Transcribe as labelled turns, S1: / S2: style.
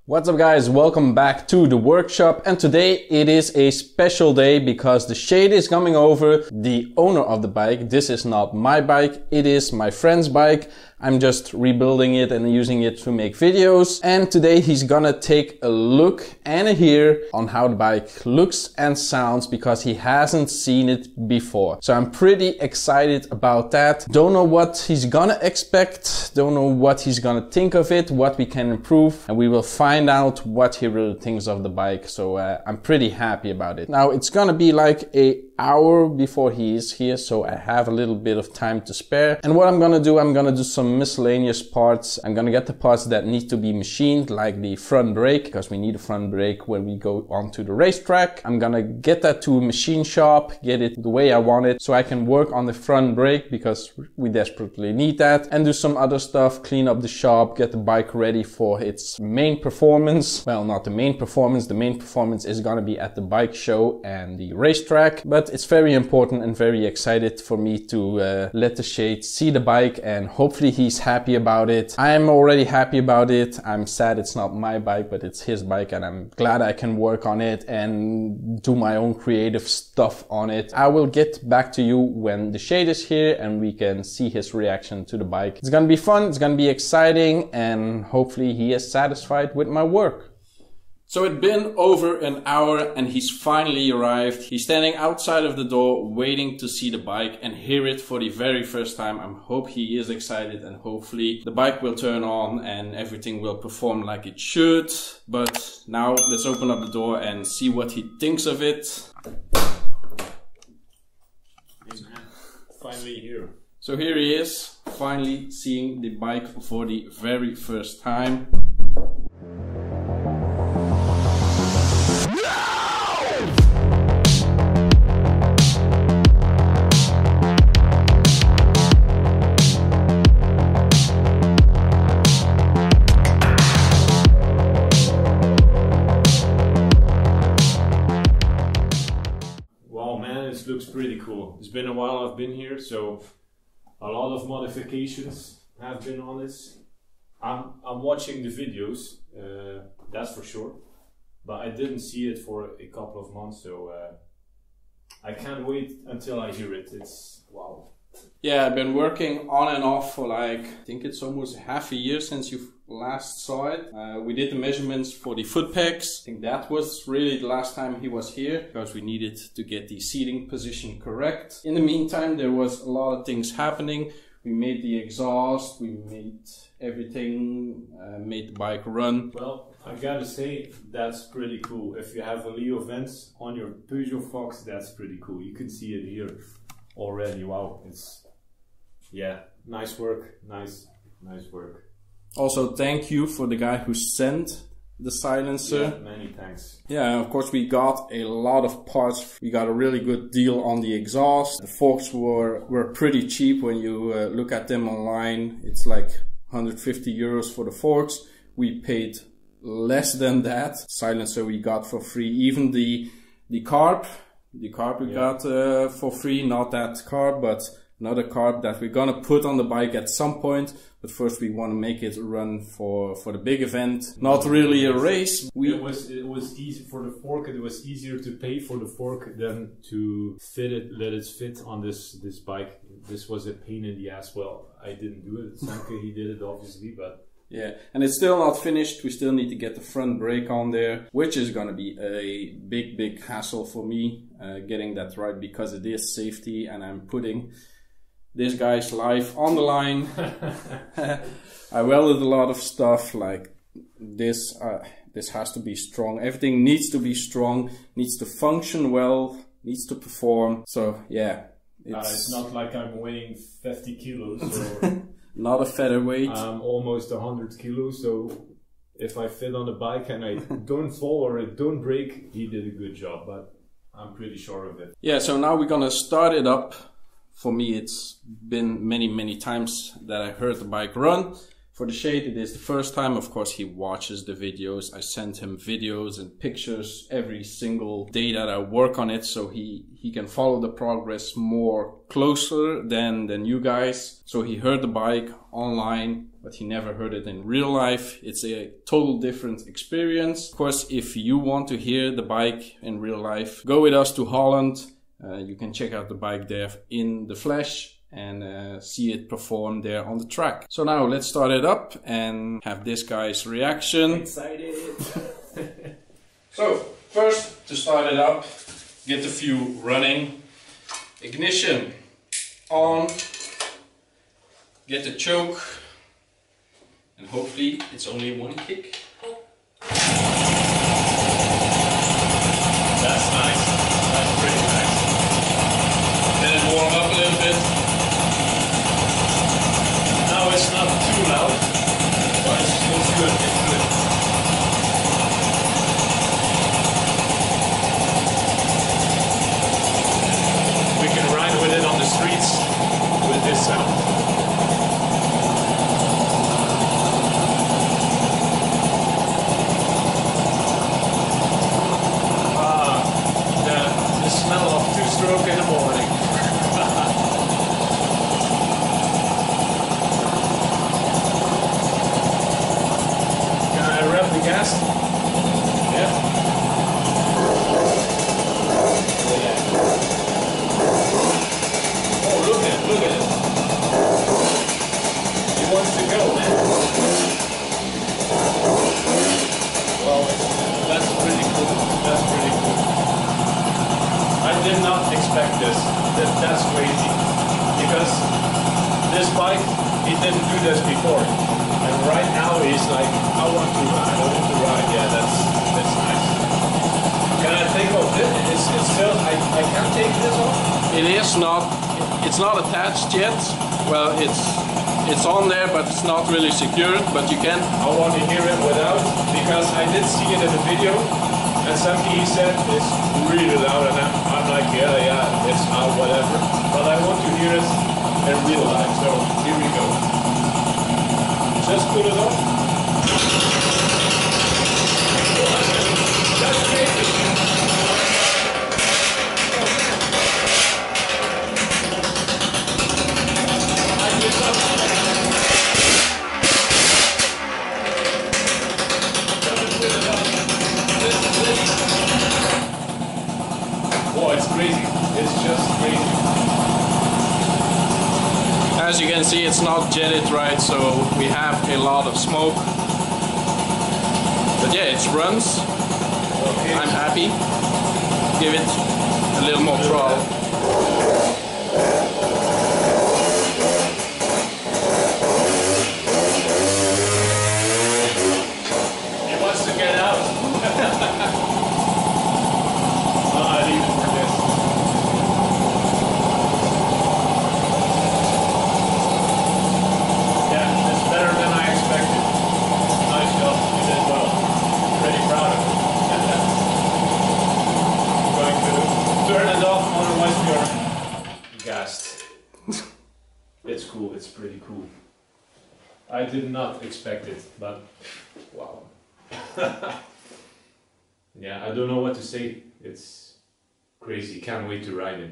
S1: What's up guys, welcome back to the workshop, and today it is a special day because the shade is coming over, the owner of the bike. This is not my bike, it is my friend's bike. I'm just rebuilding it and using it to make videos, and today he's gonna take a look and a hear on how the bike looks and sounds because he hasn't seen it before. So I'm pretty excited about that. Don't know what he's gonna expect, don't know what he's gonna think of it, what we can improve, and we will find out what he really thinks of the bike. So I'm pretty happy about it. Now it's gonna be like an hour before he is here, so I have a little bit of time to spare. And what I'm gonna do some miscellaneous parts. I'm gonna get the parts that need to be machined, like the front brake, because we need a front brake when we go onto the racetrack. I'm gonna get that to a machine shop, get it the way I want it, so I can work on the front brake because we desperately need that, and do some other stuff, clean up the shop, get the bike ready for its main performance. Well, not the main performance is gonna be at the bike show and the racetrack, but it's very important and very excited for me to let the shade see the bike, and hopefully he's happy about it. I'm already happy about it. I'm sad it's not my bike, but it's his bike, and I'm glad I can work on it and do my own creative stuff on it. I will get back to you when the shade is here and we can see his reaction to the bike. It's gonna be fun, it's gonna be exciting, and hopefully he is satisfied with my work. So it's been over an hour and he's finally arrived. He's standing outside of the door waiting to see the bike and hear it for the very first time. I hope he is excited, and hopefully the bike will turn on and everything will perform like it should. But now let's open up the door and see what he thinks of it.
S2: Finally here.
S1: So here he is, finally seeing the bike for the very first time.
S2: Looks pretty cool. It's been a while I've been here, so a lot of modifications have been on this. I'm watching the videos, that's for sure, but I didn't see it for a couple of months, so I can't wait until I hear it. It's wow.
S1: Yeah, I've been working on and off for like, I think it's almost half a year since you last saw it. We did the measurements for the foot pegs. I think that was really the last time he was here because we needed to get the seating position correct. In the meantime, there was a lot of things happening. We made the exhaust, we made everything, made the bike run.
S2: Well, I gotta say, that's pretty cool. If you have a Leo vents on your Peugeot Fox, that's pretty cool. You can see it here already. Wow, it's, yeah, nice work, nice work.
S1: Also, thank you for the guy who sent the silencer.
S2: Yeah, many thanks.
S1: Yeah, of course we got a lot of parts. We got a really good deal on the exhaust. The forks were pretty cheap when you look at them online. It's like 150 euros for the forks. We paid less than that. Silencer we got for free. Even the carb we got for free. Not that carb, but another carb that we're gonna put on the bike at some point. But first we want to make it run for the big event. Not really a race.
S2: It was easy for the fork. It was easier to pay for the fork than to let it fit on this bike. This was a pain in the ass. Well, I didn't do it. Semke, he did it obviously, but
S1: yeah, and it's still not finished. We still need to get the front brake on there, which is going to be a big hassle for me getting that right, because it is safety and I'm putting this guy's life on the line. I welded a lot of stuff like this. This has to be strong. Everything needs to be strong, needs to function well, needs to perform. So yeah,
S2: it's not like I'm weighing 50 kilos or
S1: not a featherweight.
S2: I'm almost 100 kilos. So if I fit on the bike and I don't fall or I don't break, he did a good job, but I'm pretty sure of it.
S1: Yeah, so now we're gonna start it up. For me, it's been many times that I heard the bike run. For the shade, it is the first time. Of course, he watches the videos. I send him videos and pictures every single day that I work on it, so he can follow the progress more closer than you guys. So he heard the bike online but he never heard it in real life. It's a total different experience. Of course, if you want to hear the bike in real life, go with us to Holland. You can check out the bike there in the flesh and see it perform there on the track. So now let's start it up and have this guy's reaction.
S2: Excited!
S1: So first, to start it up, get the fuel running. Ignition on. Get the choke. And hopefully it's only one kick.
S2: That's nice. That's pretty nice.
S1: Let it warm up a little bit.
S2: Now it's not too loud, but it's good. It's good. We can ride with it on the streets with this sound. Smell of two-stroke in the morning. Can I rev the gas? Yeah. Oh, look at it. He wants to go, man. Well, that's pretty cool. That's pretty cool. I did not expect this. That's crazy. Because this bike, he didn't do this before. And right now he's like, I want to ride. Yeah, that's nice. Can I take off this? It's still, I can't take this off?
S1: It's not attached yet. Well, it's on there, but it's not really secured, but you can.
S2: I want to hear it without, because I did see it in the video. And semke, he said it's really loud, and I'm like, yeah, it's out, whatever. But I want to hear it in real life, so here we go. Just put it on. That's crazy. I did not. Oh, it's crazy. It's just crazy.
S1: As you can see, it's not jetted right, so we have a lot of smoke. But yeah, it runs.
S2: Okay.
S1: I'm happy. Give it a little more throttle.
S2: He wants to get out. I leave it for this. Yeah, it's better than I expected. Nice job, you did well. Pretty proud of it. I'm going to turn it off, otherwise we are gassed. It's cool, it's pretty cool. I did not expect it, but wow. Yeah, I don't know what to say. It's crazy. Can't wait to ride it.